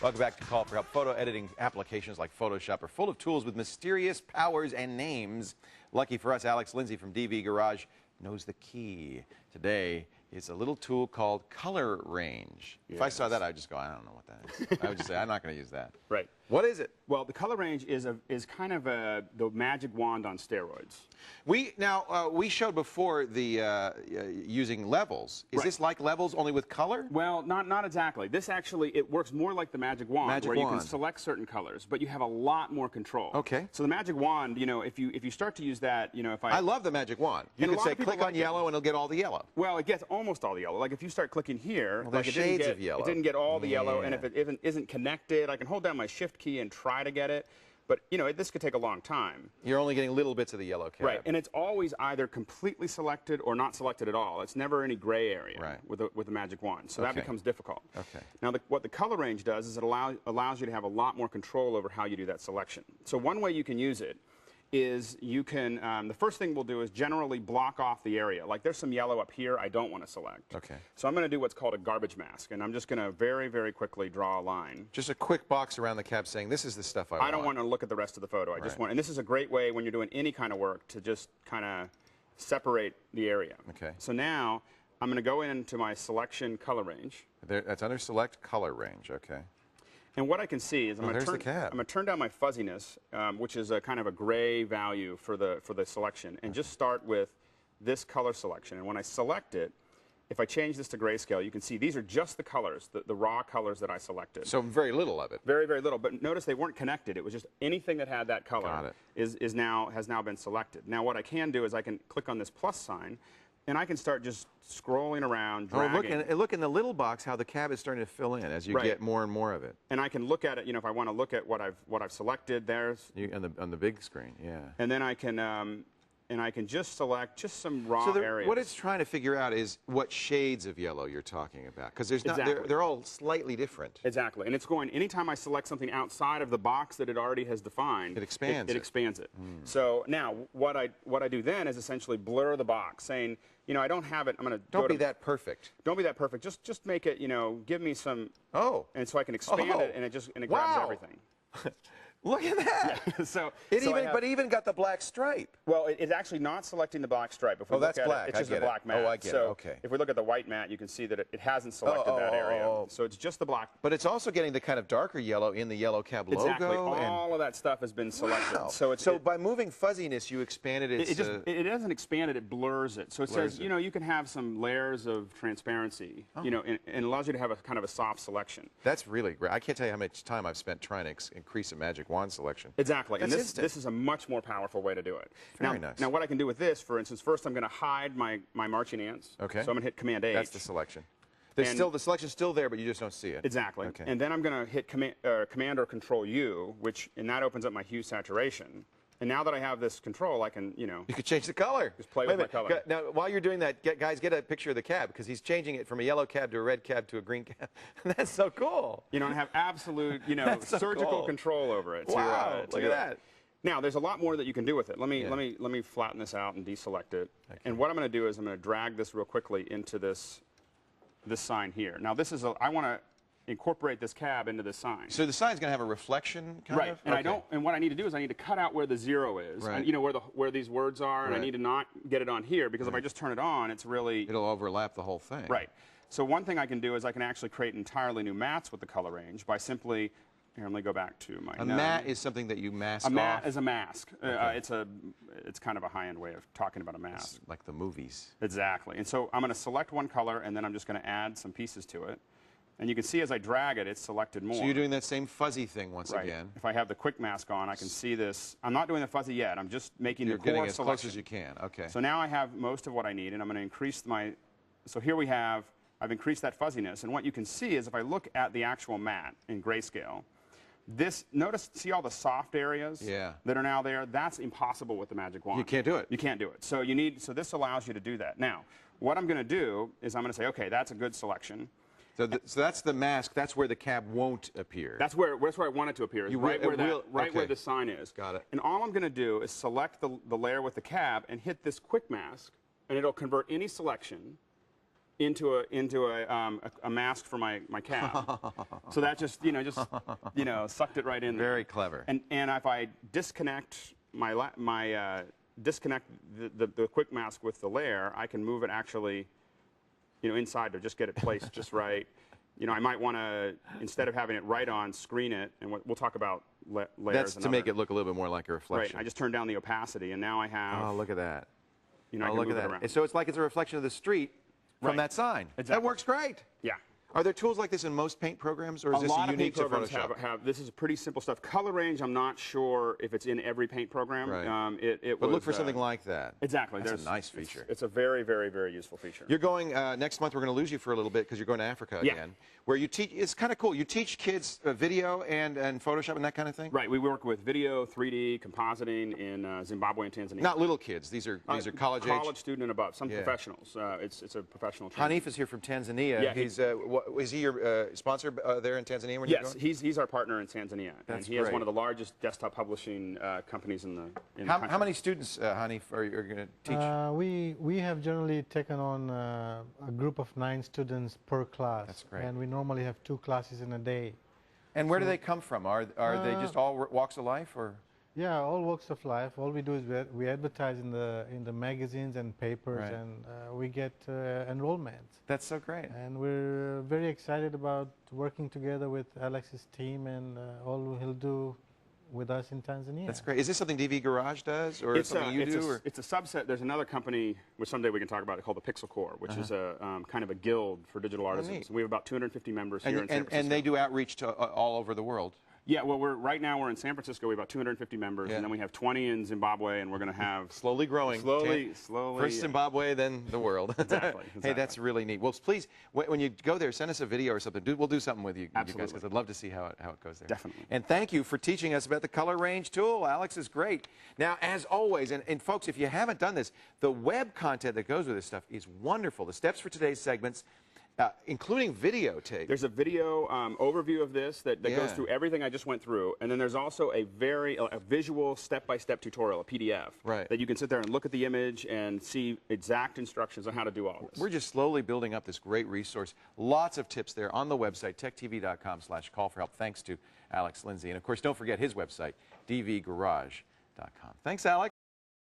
Welcome back to Call for Help. Photo editing applications like Photoshop are full of tools with mysterious powers and names. Lucky for us, Alex Lindsay from DV Garage knows the key. Today is a little tool called Color Range. Yes. If I saw that, I'd just go, I don't know what that is. I would just say, I'm not going to use that. Right. What is it? Well, the Color Range is kind of the magic wand on steroids. We showed before the using levels. Is this like levels only with color? Well, not exactly. This actually, it works more like the magic wand, where you can select certain colors, but you have a lot more control. Okay. So the magic wand, you know, if you start to use that, you know, if I love the magic wand. You can say click on yellow and it'll get all the yellow. Well, it gets almost all the yellow. Like if you start clicking here, like it shades of yellow. It didn't get all the yellow, and if it isn't connected, I can hold down my shift key and try to get it. But, you know, this could take a long time. You're only getting little bits of the yellow cab. Right, and it's always either completely selected or not selected at all. It's never any gray area with the magic wand, so that becomes difficult. Okay. Now, what the Color Range does is it allows you to have a lot more control over how you do that selection. So one way you can use it is you can, the first thing we'll do is generally block off the area. Like there's some yellow up here I don't want to select. Okay. So I'm going to do what's called a garbage mask, and I'm just going to very, very quickly draw a line. Just a quick box around the cab saying, this is the stuff I want. I don't want to look at the rest of the photo. I just want, and this is a great way when you're doing any kind of work to just kind of separate the area. Okay. So now I'm going to go into my selection color range. That's under select color range, okay. And what I can see is I'm going to turn down my fuzziness, which is a kind of a gray value for the selection, and just start with this color selection. And when I select it, if I change this to grayscale, you can see these are just the colors, the raw colors that I selected. So very little of it. Very, very little. But notice they weren't connected. It was just anything that had that color has now been selected. Now what I can do is I can click on this plus sign, and I can start just scrolling around, dragging. Oh, look in the little box how the cab is starting to fill in as you get more and more of it. And I can look at it, you know, if I want to look at what I've selected, there's on the big screen, yeah. And then I can just select just some raw areas. What it's trying to figure out is what shades of yellow you're talking about, because there's not they're all slightly different. Exactly, and it's going anytime I select something outside of the box that it already has defined. It expands it. It expands it. So now what I do then is essentially blur the box, saying, you know, I don't have it. I'm going to don't be that perfect. Don't be that perfect. Just make it. You know, give me some. Oh. And so I can expand it, and it grabs everything. Look at that. Yeah. So it even got the black stripe. Well, it's actually not selecting the black stripe. If we look that's at black. It's just a black mat. Oh, I get it. Okay. If we look at the white mat, you can see that it hasn't selected that area. So it's just the black. But it's also getting the kind of darker yellow in the yellow cab logo. Exactly. All of that stuff has been selected. Wow. So by moving fuzziness, you expanded it. It doesn't expand it. It blurs it. So it says, you know, you can have some layers of transparency. You know, and allows you to have a kind of a soft selection. That's really great. I can't tell you how much time I've spent trying to increase a magic wand selection. Exactly. And this is a much more powerful way to do it. Very nice. Now, what I can do with this, for instance, first I'm going to hide my marching ants. Okay. So I'm going to hit Command H. That's the selection. The selection's still there, but you just don't see it. Exactly. Okay. And then I'm going to hit Command or Control U, and that opens up my hue saturation. And now that I have this control, I can, you know. You can change the color. Just play with my color. Now, while you're doing that, guys, get a picture of the cab, because he's changing it from a yellow cab to a red cab to a green cab. That's so cool. You know, and have absolute, you know, surgical control over it. Wow, look at that. Now, there's a lot more that you can do with it. Let me flatten this out and deselect it. Okay. And what I'm going to do is I'm going to drag this real quickly into this sign here. Now, I want to incorporate this cab into this sign. So the sign's going to have a reflection, kind of? And and what I need to do is I need to cut out where the 0 is, and, you know, where these words are, and I need to not get it on here, because if I just turn it on, it's really it'll overlap the whole thing. Right. So one thing I can do is I can actually create entirely new mats with the Color Range by simply. Here, let me go back to my. A mat is something that you mask off. A mat is a mask. Okay. It's kind of a high-end way of talking about a mask. It's like the movies. Exactly. And so I'm going to select one color, and then I'm just going to add some pieces to it. And you can see as I drag it, it's selected more. So you're doing that same fuzzy thing once again. If I have the quick mask on, I can see this. I'm not doing the fuzzy yet. I'm just making the core selection. You're getting as selection. close as you can. Okay. So now I have most of what I need, and I'm going to increase my. So here we have. I've increased that fuzziness, and what you can see is if I look at the actual mat in grayscale. See all the soft areas that are now there? That's impossible with the magic wand. You can't do it. You can't do it. So this allows you to do that. Now, what I'm going to do is I'm going to say, okay, that's a good selection. So that's the mask. That's where the cab won't appear. That's where I want it to appear. Is right where the sign is. Got it. And all I'm going to do is select the layer with the cab and hit this quick mask, and it'll convert any selection a mask for my cab. So that just sucked it right in there. Very clever. And if I disconnect disconnect the quick mask with the layer, I can move it actually inside to just get it placed just right. I might want to, instead of having it right on, screen it, and we'll talk about layers. That's to make it look a little bit more like a reflection. Right. I just turned down the opacity, and now I have. Oh, look at that. I can look move at it that. around. So it's like it's a reflection of the street from that sign. Exactly. That works great. Yeah. Are there tools like this in most paint programs, or is this unique to Photoshop? Have this is pretty simple stuff. Color range, I'm not sure if it's in every paint program. Right. But look for something like that. Exactly. That's a nice feature. It's a very, very, very useful feature. You're going next month. We're going to lose you for a little bit because you're going to Africa again, where you teach. It's kind of cool. You teach kids video and Photoshop and that kind of thing. Right. We work with video, 3D, compositing in Zimbabwe and Tanzania. Not little kids. These are college age. College student and above. Some professionals. It's a professional. Hanif is here from Tanzania. Yeah. He's is he your sponsor there in Tanzania when you're going? Yes, he's our partner in Tanzania. That's and he has one of the largest desktop publishing companies in the country. How many students, Hanif, are you going to teach? We have generally taken on a group of 9 students per class. That's great. And we normally have 2 classes in a day. And where do they come from? Are they just all walks of life, or? Yeah, all walks of life. All we do is we advertise in the magazines and papers, and we get enrollments. That's so great. And we're very excited about working together with Alex's team and all he'll do with us in Tanzania. That's great. Is this something DV Garage does, or something you do? It's a subset. There's another company, which someday we can talk about, called the Pixel Corps, which is a kind of a guild for digital artisans. We have about 250 members here in San Francisco. And they do outreach to all over the world. Yeah, well, right now we're in San Francisco. We have about 250 members, and then we have 20 in Zimbabwe, and we're going to have slowly growing. Slowly. First Zimbabwe, then the world. Exactly. Hey, that's really neat. Well, please, when you go there, send us a video or something. We'll do something with you, guys, because I'd love to see how it goes there. Definitely. And thank you for teaching us about the color range tool. Alex is great. Now, as always, and folks, if you haven't done this, the web content that goes with this stuff is wonderful. The steps for today's segments, including videotape. There's a video overview of this that goes through everything I just went through, and then there's also a visual step-by-step tutorial, a PDF, that you can sit there and look at the image and see exact instructions on how to do all this. We're just slowly building up this great resource. Lots of tips there on the website, techtv.com/call4help. Thanks to Alex Lindsay. And, of course, don't forget his website, dvgarage.com. Thanks, Alex.